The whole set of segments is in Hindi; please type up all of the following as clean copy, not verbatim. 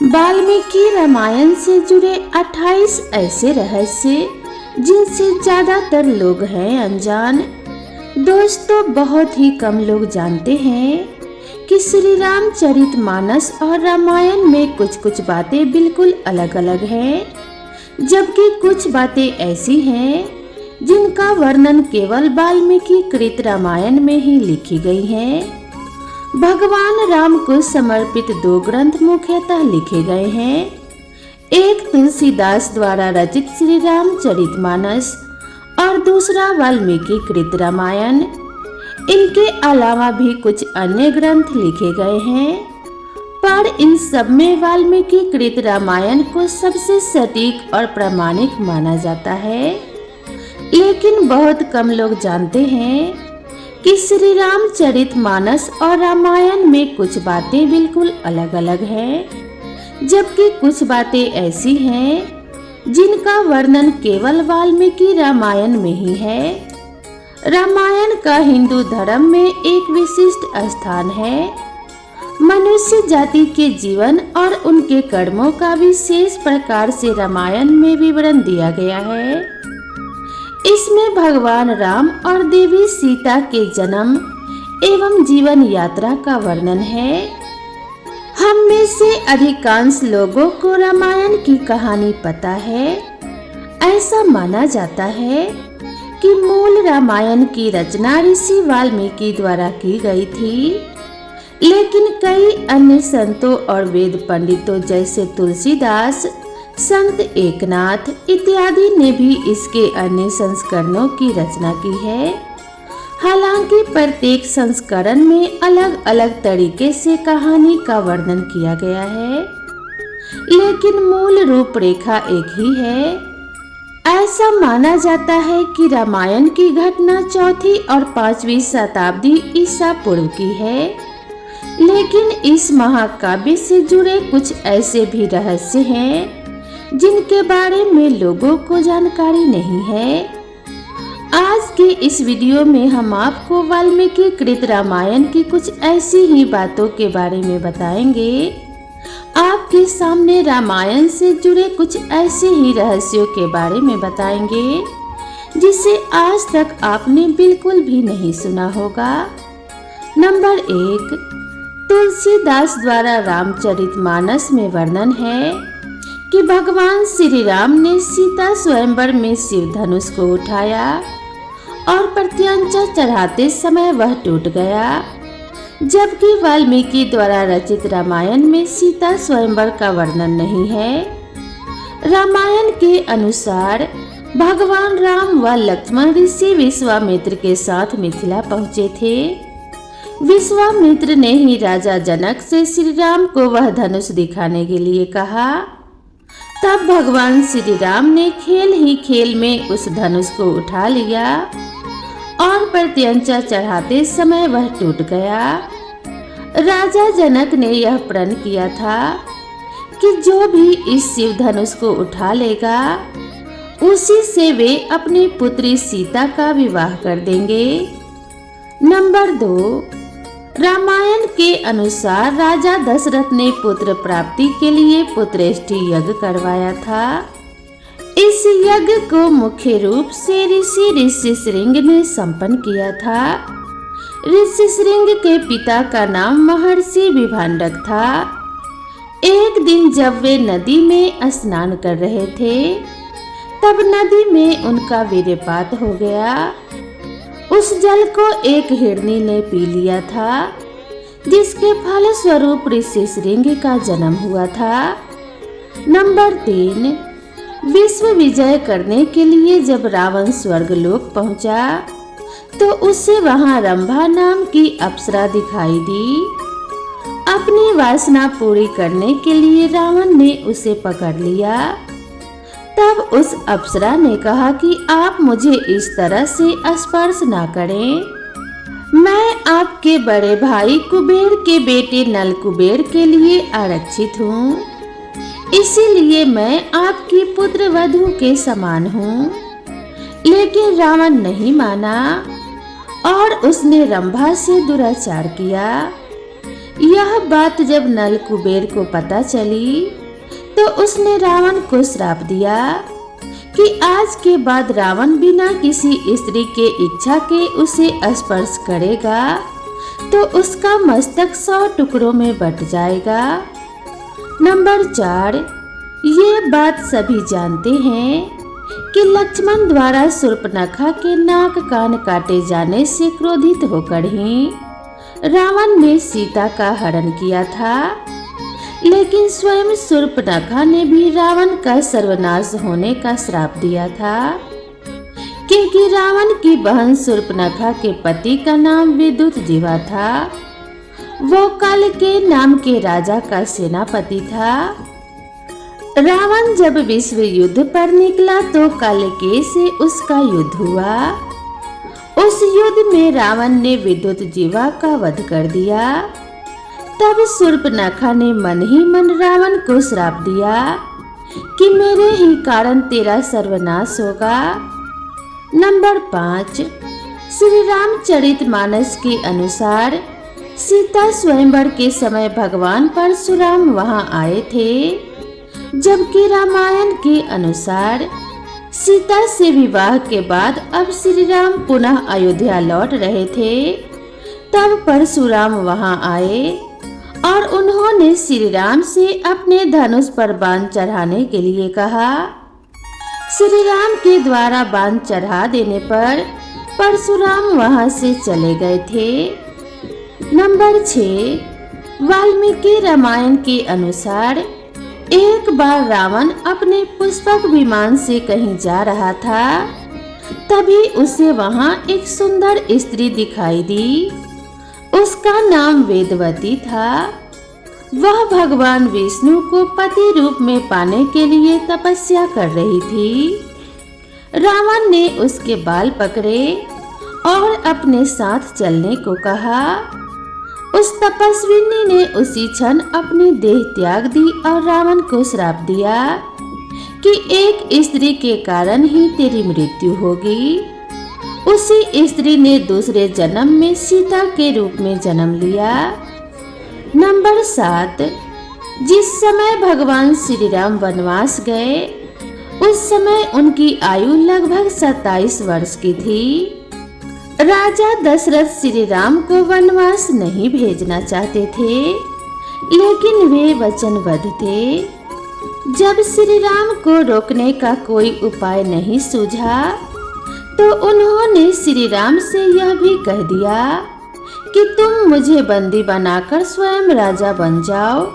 वाल्मीकि रामायण से जुड़े 28 ऐसे रहस्य जिनसे ज्यादातर लोग हैं अनजान। दोस्तों, बहुत ही कम लोग जानते हैं कि श्री रामचरितमानस और रामायण में कुछ कुछ बातें बिल्कुल अलग अलग हैं, जबकि कुछ बातें ऐसी हैं जिनका वर्णन केवल वाल्मीकि कृत रामायण में ही लिखी गई हैं। भगवान राम को समर्पित 2 ग्रंथ मुख्यतः लिखे गए हैं, एक तुलसीदास द्वारा रचित श्री रामचरितमानस और दूसरा वाल्मीकि कृत रामायण। इनके अलावा भी कुछ अन्य ग्रंथ लिखे गए हैं, पर इन सब में वाल्मीकि कृत रामायण को सबसे सटीक और प्रामाणिक माना जाता है। लेकिन बहुत कम लोग जानते हैं कि श्री रामचरितमानस और रामायण में कुछ बातें बिल्कुल अलग अलग हैं, जबकि कुछ बातें ऐसी हैं जिनका वर्णन केवल वाल्मीकि रामायण में ही है। रामायण का हिंदू धर्म में एक विशिष्ट स्थान है। मनुष्य जाति के जीवन और उनके कर्मों का विशेष प्रकार से रामायण में विवरण दिया गया है। इसमें भगवान राम और देवी सीता के जन्म एवं जीवन यात्रा का वर्णन है। हम में से अधिकांश लोगों को रामायण की कहानी पता है। ऐसा माना जाता है कि मूल रामायण की रचना ऋषि वाल्मीकि द्वारा की गई थी, लेकिन कई अन्य संतों और वेद पंडितों जैसे तुलसीदास, संत एकनाथ इत्यादि ने भी इसके अन्य संस्करणों की रचना की है। हालांकि प्रत्येक संस्करण में अलग अलग तरीके से कहानी का वर्णन किया गया है, लेकिन मूल रूपरेखा एक ही है। ऐसा माना जाता है कि रामायण की घटना 4वीं और 5वीं शताब्दी ईसा पूर्व की है, लेकिन इस महाकाव्य से जुड़े कुछ ऐसे भी रहस्य हैं जिनके बारे में लोगों को जानकारी नहीं है। आज के इस वीडियो में हम आपको वाल्मीकि कृत रामायण की कुछ ऐसी ही बातों के बारे में बताएंगे। आपके सामने रामायण से जुड़े कुछ ऐसे ही रहस्यों के बारे में बताएंगे जिसे आज तक आपने बिल्कुल भी नहीं सुना होगा। नंबर 1, तुलसीदास द्वारा रामचरितमानस में वर्णन है कि भगवान श्री राम ने सीता स्वयंवर में शिव धनुष को उठाया और प्रत्यंचा चढ़ाते समय वह टूट गया, जबकि वाल्मीकि द्वारा रचित रामायण में सीता स्वयंवर का वर्णन नहीं है। रामायण के अनुसार भगवान राम व लक्ष्मण ऋषि विश्वामित्र के साथ मिथिला पहुँचे थे। विश्वामित्र ने ही राजा जनक से श्री राम को वह धनुष दिखाने के लिए कहा। तब भगवान श्री राम ने खेल ही खेल में उस धनुष को उठा लिया और प्रत्यंचा चढ़ाते समय वह टूट गया। राजा जनक ने यह प्रण किया था कि जो भी इस शिव धनुष को उठा लेगा उसी से वे अपनी पुत्री सीता का विवाह कर देंगे। नंबर 2, रामायण के अनुसार राजा दशरथ ने पुत्र प्राप्ति के लिए पुत्रेष्टि यज्ञ करवाया था। इस यज्ञ को मुख्य रूप से ऋषि श्रृंग ने संपन्न किया था। ऋषि श्रृंग के पिता का नाम महर्षि विभांडक था। एक दिन जब वे नदी में स्नान कर रहे थे, तब नदी में उनका वीर्यपात हो गया। उस जल को एक हिरनी ने पी लिया था, जिसके फल स्वरूप ऋषि श्रृंग का जन्म हुआ था। नंबर 3, विश्व विजय करने के लिए जब रावण स्वर्गलोक पहुंचा तो उसे वहां रंभा नाम की अप्सरा दिखाई दी। अपनी वासना पूरी करने के लिए रावण ने उसे पकड़ लिया। तब उस अप्सरा ने कहा कि आप मुझे इस तरह से स्पर्श ना करें। मैं आपके बड़े भाई कुबेर के बेटे नल कुबेर के लिए आरक्षित हूँ, इसीलिए मैं आपकी पुत्र वधू के समान हूँ। लेकिन रावण नहीं माना और उसने रंभा से दुराचार किया। यह बात जब नल कुबेर को पता चली तो उसने रावण को श्राप दिया कि आज के बाद रावण बिना किसी स्त्री के इच्छा के उसे स्पर्श करेगा तो उसका मस्तक 100 टुकड़ों में बट जाएगा। नंबर 4, ये बात सभी जानते हैं कि लक्ष्मण द्वारा शूर्पणखा के नाक कान काटे जाने से क्रोधित होकर ही रावण ने सीता का हरण किया था, लेकिन स्वयं शूर्पणखा ने भी रावण का सर्वनाश होने का श्राप दिया था, क्योंकि रावण की बहन शूर्पणखा के पति का नाम विद्युत जीवा था। वो काल के नाम के राजा का सेनापति था। रावण जब विश्व युद्ध पर निकला तो कालिकेय से उसका युद्ध हुआ। उस युद्ध में रावण ने विद्युत जीवा का वध कर दिया। तब शूर्पणखा ने मन ही मन रावण को श्राप दिया कि मेरे ही कारण तेरा सर्वनाश होगा। नंबर 5, श्री रामचरितमानस के अनुसार सीता स्वयंवर के समय भगवान परशुराम वहां आए थे, जबकि रामायण के अनुसार सीता से विवाह के बाद अब श्री राम पुनः अयोध्या लौट रहे थे। तब परशुराम वहां आए और उन्होंने श्री राम से अपने धनुष पर बाण चढ़ाने के लिए कहा। श्री राम के द्वारा बाण चढ़ा देने पर परशुराम वहां से चले गए थे। नंबर 6, वाल्मीकि रामायण के अनुसार एक बार रावण अपने पुष्पक विमान से कहीं जा रहा था, तभी उसे वहां एक सुंदर स्त्री दिखाई दी। उसका नाम वेदवती था। वह भगवान विष्णु को पति रूप में पाने के लिए तपस्या कर रही थी। रावण ने उसके बाल पकड़े और अपने साथ चलने को कहा। उस तपस्विनी ने उसी क्षण अपनी देह त्याग दी और रावण को श्राप दिया कि एक स्त्री के कारण ही तेरी मृत्यु होगी। उसी स्त्री ने दूसरे जन्म में सीता के रूप में जन्म लिया। नंबर 7, जिस समय भगवान श्री राम वनवास गए उस समय उनकी आयु लगभग 27 वर्ष की थी। राजा दशरथ श्री राम को वनवास नहीं भेजना चाहते थे, लेकिन वे वचनबद्ध थे। जब श्री राम को रोकने का कोई उपाय नहीं सूझा तो उन्होंने श्री राम से यह भी कह दिया कि तुम मुझे बंदी बनाकर स्वयं राजा बन जाओ।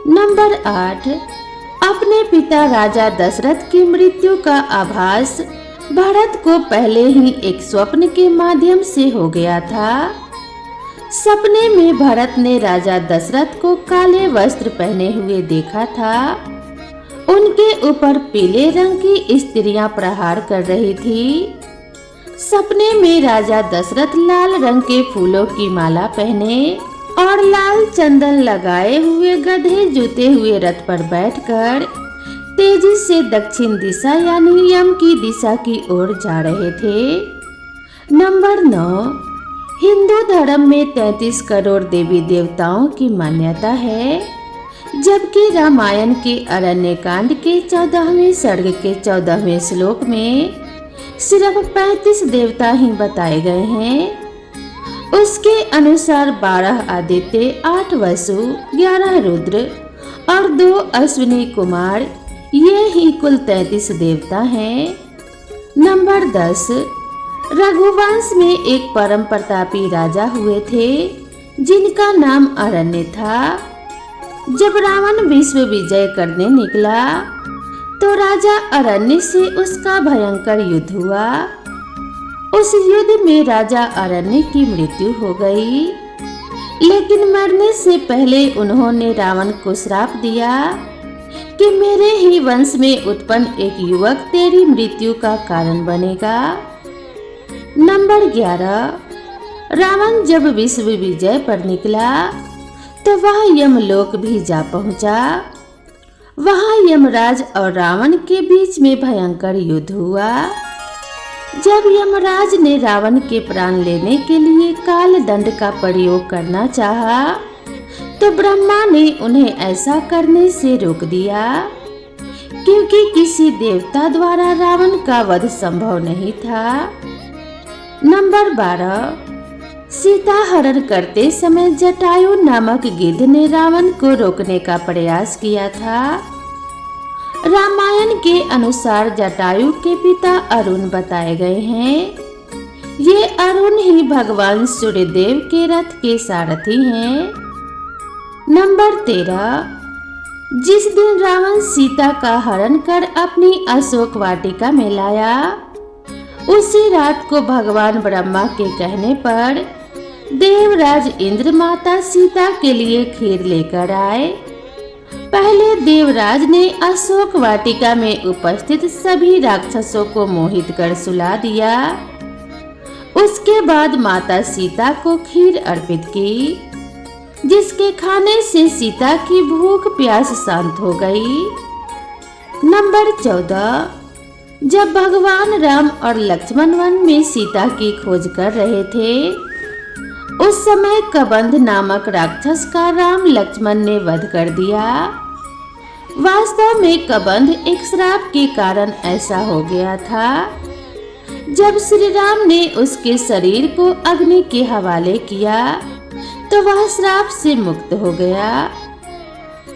नंबर 8, अपने पिता राजा दशरथ की मृत्यु का आभास भरत को पहले ही एक स्वप्न के माध्यम से हो गया था। सपने में भरत ने राजा दशरथ को काले वस्त्र पहने हुए देखा था। उनके ऊपर पीले रंग की स्त्रियां प्रहार कर रही थी। सपने में राजा दशरथ लाल रंग के फूलों की माला पहने और लाल चंदन लगाए हुए गधे जूते हुए रथ पर बैठकर तेजी से दक्षिण दिशा यानी यम की दिशा की ओर जा रहे थे। नंबर 9, हिंदू धर्म में 33 करोड़ देवी देवताओं की मान्यता है, जबकि रामायण के अरण्यकांड के 14वें सर्ग के 14वें श्लोक में सिर्फ 35 देवता ही बताए गए हैं। उसके अनुसार 12 आदित्य, 8 वसु, 11 रुद्र और 2 अश्विनी कुमार, ये ही कुल 33 देवता हैं। नंबर 10, रघुवंश में एक परम प्रतापी राजा हुए थे जिनका नाम अरण्य था। जब रावण विश्व विजय करने निकला तो राजा अरण्य से उसका भयंकर युद्ध हुआ। उस युद्ध में राजा अरण्य की मृत्यु हो गई, लेकिन मरने से पहले उन्होंने रावण को श्राप दिया कि मेरे ही वंश में उत्पन्न एक युवक तेरी मृत्यु का कारण बनेगा। नंबर 11, रावण जब विश्व विजय पर निकला तो वह यमलोक भी जा पहुंचा। वहां यमराज और रावण के बीच में भयंकर युद्ध हुआ। जब यमराज ने रावण के प्राण लेने के लिए काल दंड का प्रयोग करना चाहा तो ब्रह्मा ने उन्हें ऐसा करने से रोक दिया, क्योंकि किसी देवता द्वारा रावण का वध संभव नहीं था। नंबर 12, सीता हरण करते समय जटायु नामक गिद्ध ने रावण को रोकने का प्रयास किया था। रामायण के अनुसार जटायु के पिता अरुण बताए गए हैं। ये अरुण ही भगवान सूर्यदेव के रथ के सारथी हैं। नंबर 13, जिस दिन रावण सीता का हरण कर अपनी अशोक वाटिका में लाया, उसी रात को भगवान ब्रह्मा के कहने पर देवराज इंद्र माता सीता के लिए खीर लेकर आए। पहले देवराज ने अशोक वाटिका में उपस्थित सभी राक्षसों को मोहित कर सुला दिया। उसके बाद माता सीता को खीर अर्पित की, जिसके खाने से सीता की भूख प्यास शांत हो गई। नंबर 14, जब भगवान राम और लक्ष्मण वन में सीता की खोज कर रहे थे, उस समय कबंध नामक राक्षस का राम लक्ष्मण ने वध कर दिया। वास्तव में कबंध एक श्राप के कारण ऐसा हो गया था। जब श्री राम ने उसके शरीर को अग्नि के हवाले किया तो वह श्राप से मुक्त हो गया।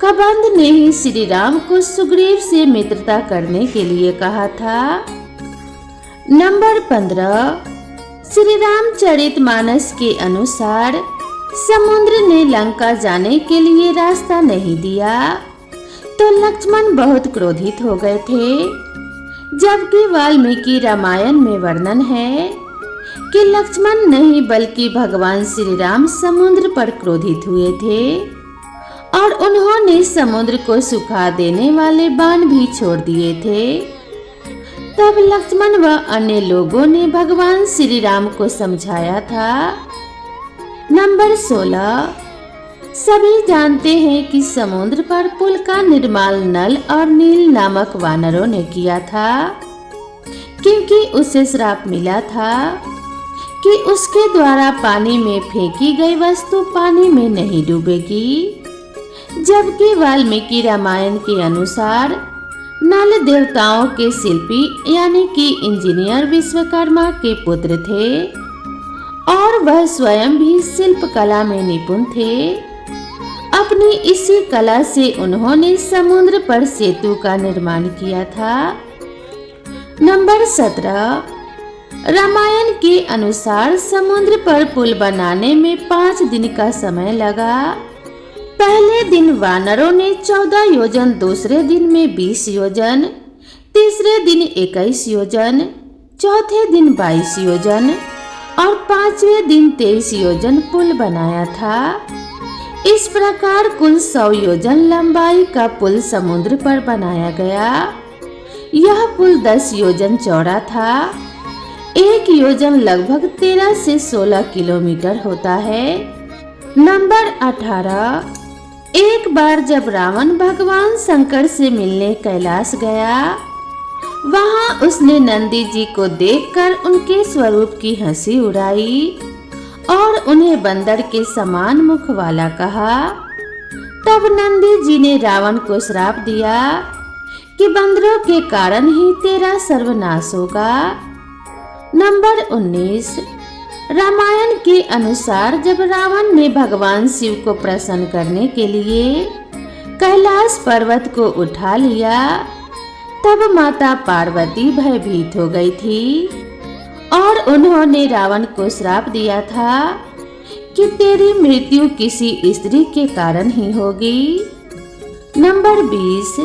कबंध ने ही श्री राम को सुग्रीव से मित्रता करने के लिए कहा था। नंबर 15, श्री रामचरितमानस के अनुसार समुद्र ने लंका जाने के लिए रास्ता नहीं दिया, तो लक्ष्मण बहुत क्रोधित हो गए थे। जबकि वाल्मीकि रामायण में वर्णन है कि लक्ष्मण नहीं बल्कि भगवान श्री राम समुद्र पर क्रोधित हुए थे और उन्होंने समुद्र को सुखा देने वाले बाण भी छोड़ दिए थे। तब लक्ष्मण व अन्य लोगों ने भगवान श्री राम को समझाया था। नंबर 16, सभी जानते हैं कि समुद्र पर पुल का निर्माण नल और नील नामक वानरों ने किया था, क्योंकि उसे श्राप मिला था कि उसके द्वारा पानी में फेंकी गई वस्तु पानी में नहीं डूबेगी। जबकि वाल्मीकि रामायण के अनुसार नल देवताओं के शिल्पी यानी कि इंजीनियर विश्वकर्मा के पुत्र थे और वह स्वयं भी शिल्प कला में निपुण थे। अपनी इसी कला से उन्होंने समुद्र पर सेतु का निर्माण किया था। नंबर 17, रामायण के अनुसार समुद्र पर पुल बनाने में 5 दिन का समय लगा। पहले दिन वानरों ने 14 योजन, दूसरे दिन में 20 योजन, तीसरे दिन 21 योजन, चौथे दिन 22 योजन और 5वें दिन 23 योजन पुल बनाया था। इस प्रकार कुल 100 योजन लंबाई का पुल समुद्र पर बनाया गया। यह पुल 10 योजन चौड़ा था। एक योजन लगभग 13 से 16 किलोमीटर होता है। नंबर 18, एक बार जब रावण भगवान शंकर से मिलने कैलाश गया, वहां उसने नंदी जी को देखकर उनके स्वरूप की हंसी उड़ाई और उन्हें बंदर के समान मुख वाला कहा। तब नंदी जी ने रावण को श्राप दिया कि बंदरों के कारण ही तेरा सर्वनाश होगा। नंबर 19, रामायण के अनुसार जब रावण ने भगवान शिव को प्रसन्न करने के लिए कैलाश पर्वत को उठा लिया, तब माता पार्वती भयभीत हो गई थी और उन्होंने रावण को श्राप दिया था कि तेरी मृत्यु किसी स्त्री के कारण ही होगी। नंबर 20,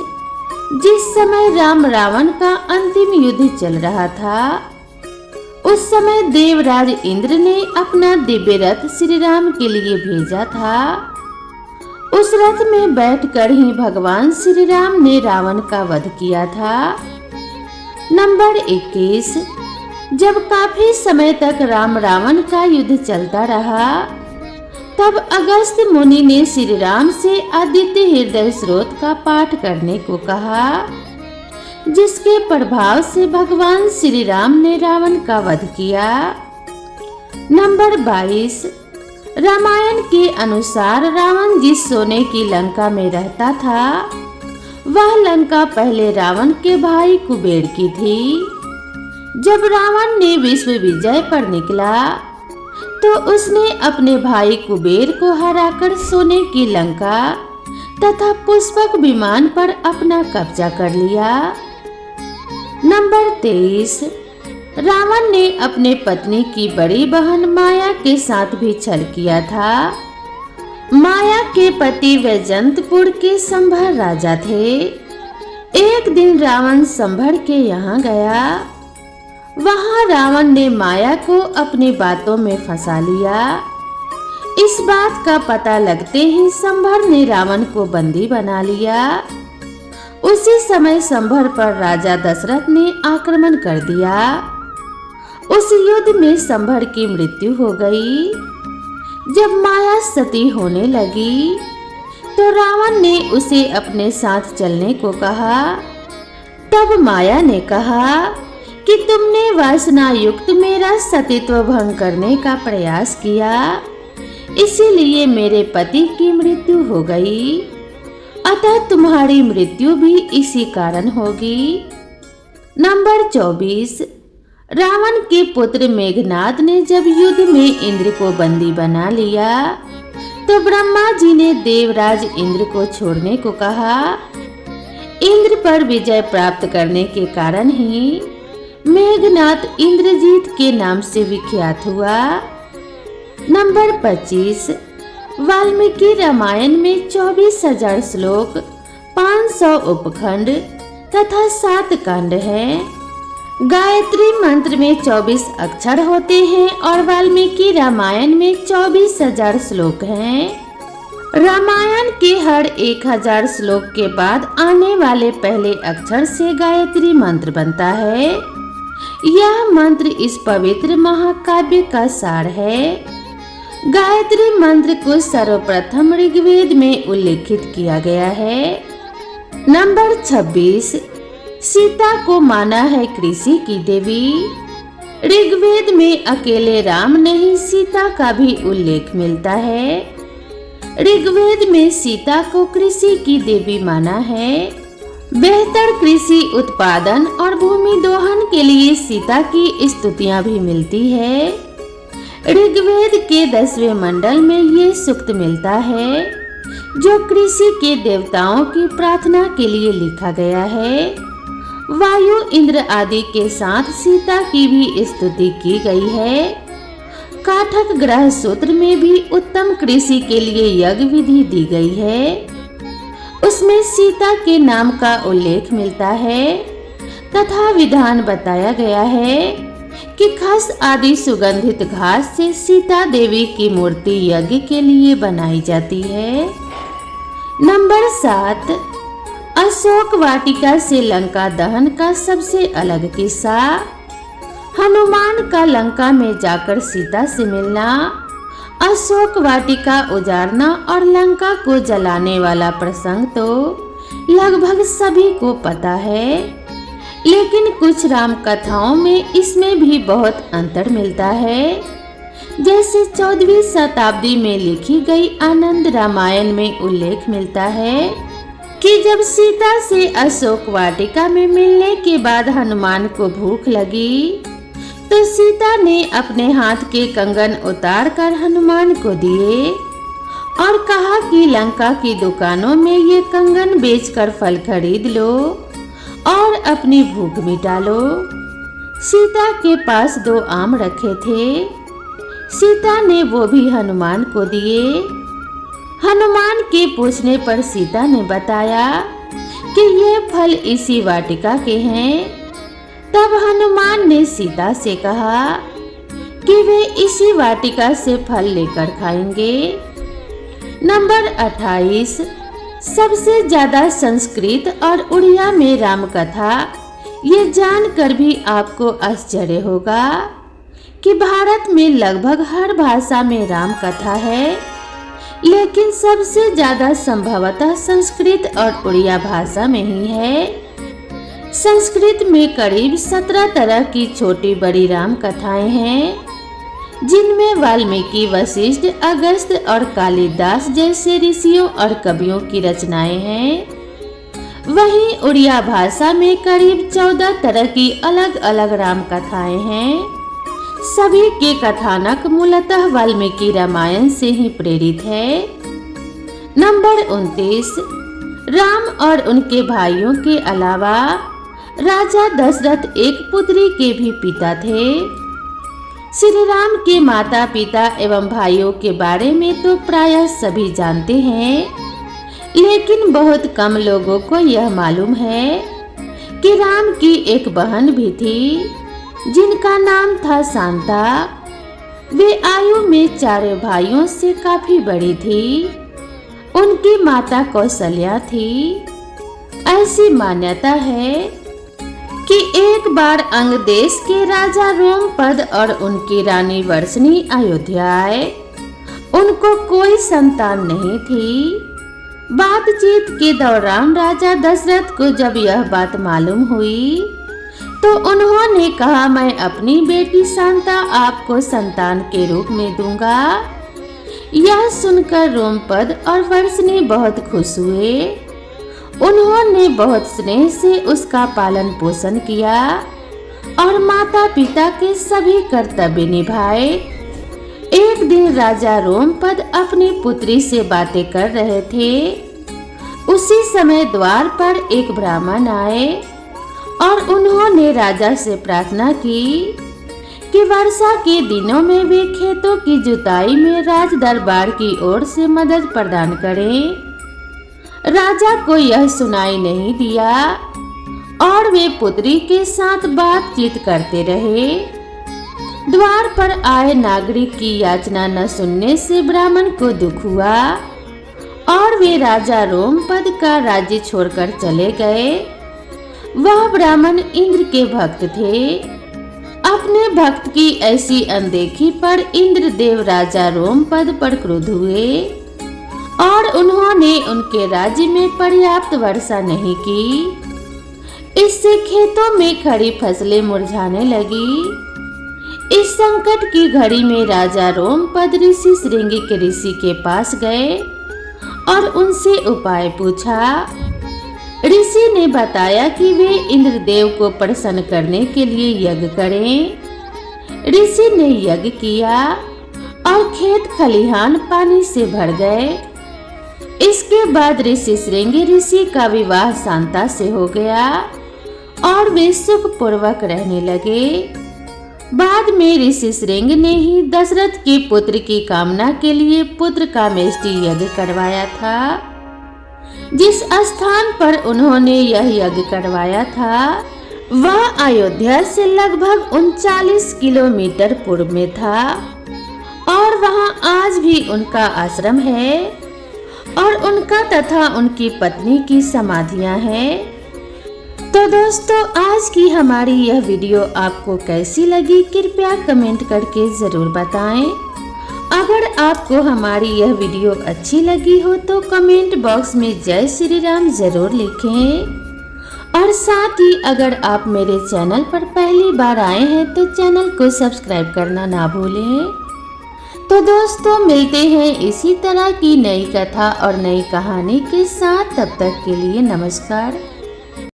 जिस समय राम रावण का अंतिम युद्ध चल रहा था, उस समय देवराज इंद्र ने अपना दिव्य रथ श्री राम के लिए भेजा था। उस रथ में बैठकर ही भगवान श्री राम ने रावण का वध किया था। नंबर 21, जब काफी समय तक राम रावण का युद्ध चलता रहा, तब अगस्त्य मुनि ने श्री राम से आदित्य हृदय स्रोत का पाठ करने को कहा, जिसके प्रभाव से भगवान श्री राम ने रावण का वध किया। नंबर 22, रामायण के अनुसार रावण जिस सोने की लंका में रहता था, वह लंका पहले रावण के भाई कुबेर की थी। जब रावण ने विश्व विजय पर निकला तो उसने अपने भाई कुबेर को हराकर सोने की लंका तथा पुष्पक विमान पर अपना कब्जा कर लिया। नंबर 23, रावण ने अपने पत्नी की बड़ी बहन माया के साथ भी छल किया था। माया के पति वैजंतपुर के संभर राजा थे। एक दिन रावण संभर के यहाँ गया। वहां रावण ने माया को अपनी बातों में फंसा लिया। इस बात का पता लगते ही संभर ने रावण को बंदी बना लिया। उसी समय संभर पर राजा दशरथ ने आक्रमण कर दिया। उस युद्ध में संभर की मृत्यु हो गई। जब माया सती होने लगी तो रावण ने उसे अपने साथ चलने को कहा। तब माया ने कहा कि तुमने वासना युक्त मेरा सतीत्व भंग करने का प्रयास किया, इसीलिए मेरे पति की मृत्यु हो गई, अतः तुम्हारी मृत्यु भी इसी कारण होगी। नंबर 24, रावण के पुत्र मेघनाद ने जब युद्ध में इंद्र को बंदी बना लिया तो ब्रह्मा जी ने देवराज इंद्र को छोड़ने को कहा। इंद्र पर विजय प्राप्त करने के कारण ही मेघनाद इंद्रजीत के नाम से विख्यात हुआ। नंबर 25, वाल्मीकि रामायण में 24,000 श्लोक, 500 उपखंड तथा 7 कांड हैं। गायत्री मंत्र में 24 अक्षर होते हैं और वाल्मीकि रामायण में 24,000 श्लोक हैं। रामायण के हर 1,000 श्लोक के बाद आने वाले पहले अक्षर से गायत्री मंत्र बनता है। यह मंत्र इस पवित्र महाकाव्य का सार है। गायत्री मंत्र को सर्वप्रथम ऋग्वेद में उल्लेखित किया गया है। नंबर 26, सीता को माना है कृषि की देवी। ऋग्वेद में अकेले राम नहीं सीता का भी उल्लेख मिलता है। ऋग्वेद में सीता को कृषि की देवी माना है। बेहतर कृषि उत्पादन और भूमि दोहन के लिए सीता की स्तुतियां भी मिलती है। ऋग्वेद के 10वें मंडल में ये सूक्त मिलता है जो कृषि के देवताओं की प्रार्थना के लिए लिखा गया है। वायु, इंद्र आदि के साथ सीता की भी स्तुति की गई है। काठक ग्रह सूत्र में भी उत्तम कृषि के लिए यज्ञ विधि दी गई है। उसमें सीता के नाम का उल्लेख मिलता है तथा विधान बताया गया है कि खस आदि सुगंधित घास से सीता देवी की मूर्ति यज्ञ के लिए बनाई जाती है। नंबर 7, अशोक वाटिका से लंका दहन का सबसे अलग किस्सा। हनुमान का लंका में जाकर सीता से मिलना, अशोक वाटिका उजाड़ना और लंका को जलाने वाला प्रसंग तो लगभग सभी को पता है, लेकिन कुछ राम कथाओं में इसमें भी बहुत अंतर मिलता है। जैसे 14वीं शताब्दी में लिखी गई आनंद रामायण में उल्लेख मिलता है कि जब सीता से अशोक वाटिका में मिलने के बाद हनुमान को भूख लगी तो सीता ने अपने हाथ के कंगन उतार कर हनुमान को दिए और कहा कि लंका की दुकानों में ये कंगन बेचकर फल खरीद लो और अपनी भूख मिटा लो। सीता के पास 2 आम रखे थे। सीता ने वो भी हनुमान को दिए। हनुमान के पूछने पर सीता ने बताया कि ये फल इसी वाटिका के हैं। तब हनुमान ने सीता से कहा कि वे इसी वाटिका से फल लेकर खाएंगे। नंबर 28, सबसे ज्यादा संस्कृत और उड़िया में राम कथा। ये जानकर भी आपको आश्चर्य होगा कि भारत में लगभग हर भाषा में राम कथा है, लेकिन सबसे ज्यादा संभवतः संस्कृत और उड़िया भाषा में ही है। संस्कृत में करीब 17 तरह की छोटी बड़ी राम कथाएं हैं। जिनमें वाल्मीकि, वशिष्ठ, अगस्त्य और कालिदास जैसे ऋषियों और कवियों की रचनाएं हैं। वहीं उड़िया भाषा में करीब 14 तरह की अलग अलग राम कथाएं हैं। सभी के कथानक मूलतः वाल्मीकि रामायण से ही प्रेरित है। नंबर 29। राम और उनके भाइयों के अलावा राजा दशरथ एक पुत्री के भी पिता थे। श्री राम के माता पिता एवं भाइयों के बारे में तो प्रायः सभी जानते हैं, लेकिन बहुत कम लोगों को यह मालूम है कि राम की एक बहन भी थी जिनका नाम था शांता। वे आयु में चारों भाइयों से काफी बड़ी थी। उनकी माता कौशल्या थी। ऐसी मान्यता है कि एक बार अंग देश के राजा रोमपद और उनकी रानी वर्षणी अयोध्या आए। उनको कोई संतान नहीं थी। बातचीत के दौरान राजा दशरथ को जब यह बात मालूम हुई तो उन्होंने कहा, मैं अपनी बेटी शांता आपको संतान के रूप में दूंगा। यह सुनकर रोमपद और वर्षणी बहुत खुश हुए। उन्होंने बहुत स्नेह से उसका पालन पोषण किया और माता पिता के सभी कर्तव्य निभाए। एक दिन राजा रोमपद अपनी पुत्री से बातें कर रहे थे। उसी समय द्वार पर एक ब्राह्मण आए और उन्होंने राजा से प्रार्थना की कि वर्षा के दिनों में वे खेतों की जुताई में राज दरबार की ओर से मदद प्रदान करें। राजा को यह सुनाई नहीं दिया और वे पुत्री के साथ बातचीत करते रहे। द्वार पर आए नागरिक की याचना न सुनने से ब्राह्मण को दुख हुआ और वे राजा रोमपद का राज्य छोड़कर चले गए। वह ब्राह्मण इंद्र के भक्त थे। अपने भक्त की ऐसी अनदेखी पर इंद्रदेव राजा रोमपद पर क्रुद्ध हुए और उन्होंने उनके राज्य में पर्याप्त वर्षा नहीं की। इससे खेतों में खड़ी फसलें मुरझाने लगी। इस संकट की घड़ी में राजा रोमपद ऋषि श्रृंगी के ऋषि के पास गए और उनसे उपाय पूछा। ऋषि ने बताया कि वे इंद्रदेव को प्रसन्न करने के लिए यज्ञ करें। ऋषि ने यज्ञ किया और खेत खलिहान पानी से भर गए। इसके बाद ऋषि श्रृंगी ऋषि का विवाह शांता से हो गया और वे सुख पूर्वक रहने लगे। बाद में ऋषि श्रृंग ने ही दशरथ की पुत्र की कामना के लिए पुत्र कामेष्टि यज्ञ करवाया था। जिस स्थान पर उन्होंने यह यज्ञ करवाया था वह अयोध्या से लगभग 39 किलोमीटर पूर्व में था और वहां आज भी उनका आश्रम है और उनका तथा उनकी पत्नी की समाधियां हैं। तो दोस्तों, आज की हमारी यह वीडियो आपको कैसी लगी कृपया कमेंट करके ज़रूर बताएं। अगर आपको हमारी यह वीडियो अच्छी लगी हो तो कमेंट बॉक्स में जय श्री राम ज़रूर लिखें और साथ ही अगर आप मेरे चैनल पर पहली बार आए हैं तो चैनल को सब्सक्राइब करना ना भूलें। तो दोस्तों, मिलते हैं इसी तरह की नई कथा और नई कहानी के साथ। तब तक के लिए नमस्कार।